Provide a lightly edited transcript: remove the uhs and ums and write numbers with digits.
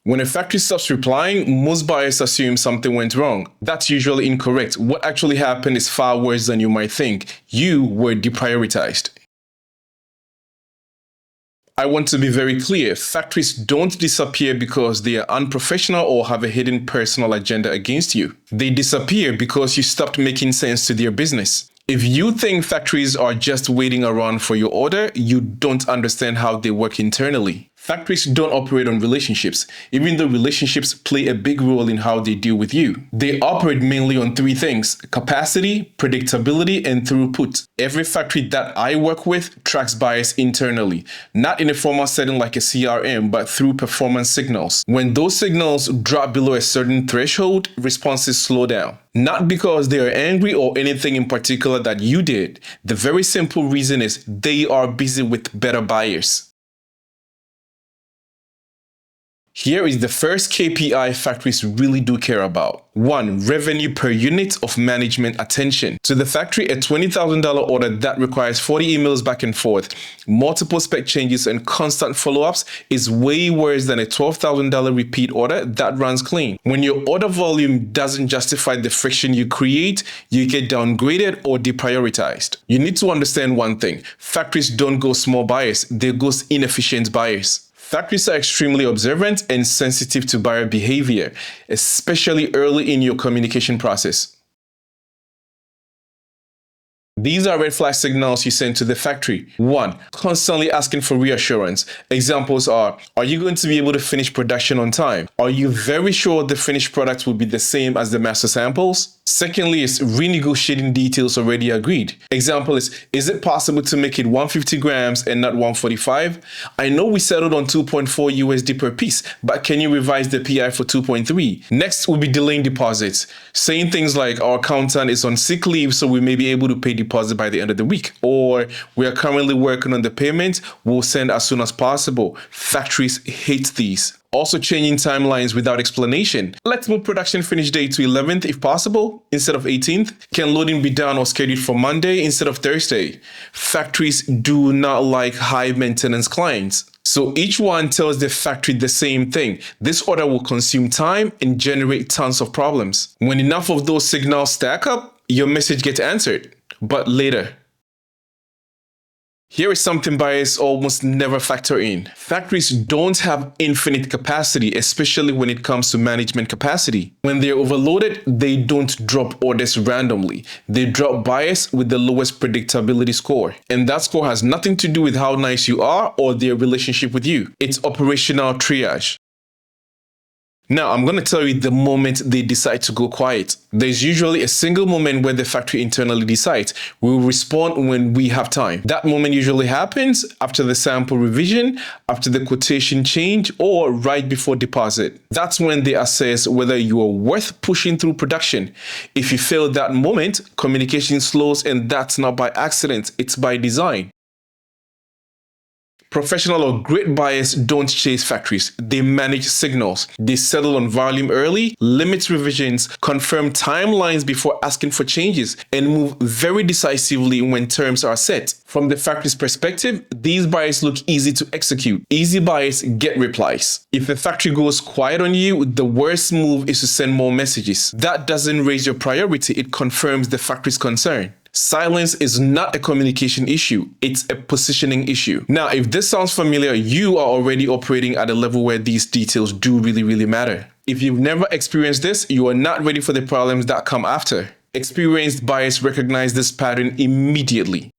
When a factory stops replying, most buyers assume something went wrong. That's usually incorrect. What actually happened is far worse than you might think. You were deprioritized. I want to be very clear. Factories don't disappear because they are unprofessional or have a hidden personal agenda against you. They disappear because you stopped making sense to their business. If you think factories are just waiting around for your order, you don't understand how they work internally. Factories don't operate on relationships, even though relationships play a big role in how they deal with you. They operate mainly on three things: capacity, predictability, and throughput. Every factory that I work with tracks buyers internally, not in a formal setting like a CRM, but through performance signals. When those signals drop below a certain threshold, responses slow down. Not because they are angry or anything in particular that you did. The very simple reason is they are busy with better buyers. Here is the first KPI factories really do care about. 1. Revenue per unit of management attention. To the factory, a $20,000 order that requires 40 emails back and forth, multiple spec changes, and constant follow-ups is way worse than a $12,000 repeat order that runs clean. When your order volume doesn't justify the friction you create, you get downgraded or deprioritized. You need to understand one thing. Factories don't go small buyers, they go inefficient buyers. Factories are extremely observant and sensitive to buyer behavior, especially early in your communication process. These are red flag signals you send to the factory. 1. Constantly asking for reassurance. Examples are you going to be able to finish production on time? Are you very sure the finished product will be the same as the master samples? Secondly is renegotiating details already agreed. Example is it possible to make it 150 grams and not 145? I know we settled on 2.4 USD per piece, but can you revise the PI for 2.3? Next will be delaying deposits. Saying things like our accountant is on sick leave, so we may be able to pay deposit by the end of the week. Or we are currently working on the payment, we'll send as soon as possible. Factories hate these. Also changing timelines without explanation. Let's move production finish date to 11th if possible instead of 18th. Can loading be done or scheduled for Monday instead of Thursday? Factories do not like high maintenance clients. So each one tells the factory the same thing. This order will consume time and generate tons of problems. When enough of those signals stack up, your message gets answered, but later. Here is something buyers almost never factor in. Factories don't have infinite capacity, especially when it comes to management capacity. When they're overloaded, they don't drop orders randomly. They drop buyers with the lowest predictability score. And that score has nothing to do with how nice you are or their relationship with you. It's operational triage. Now, I'm going to tell you the moment they decide to go quiet. There's usually a single moment where the factory internally decides, we'll respond when we have time. That moment usually happens after the sample revision, after the quotation change, or right before deposit. That's when they assess whether you are worth pushing through production. If you fail that moment, communication slows, and that's not by accident, it's by design. Professional or great buyers don't chase factories. They manage signals. They settle on volume early, limit revisions, confirm timelines before asking for changes, and move very decisively when terms are set. From the factory's perspective, these buyers look easy to execute. Easy buyers get replies. If a factory goes quiet on you, the worst move is to send more messages. That doesn't raise your priority. It confirms the factory's concern. Silence is not a communication issue, it's a positioning issue. Now, if this sounds familiar, you are already operating at a level where these details do really matter. If you've never experienced this, you are not ready for the problems that come after. Experienced buyers recognize this pattern immediately.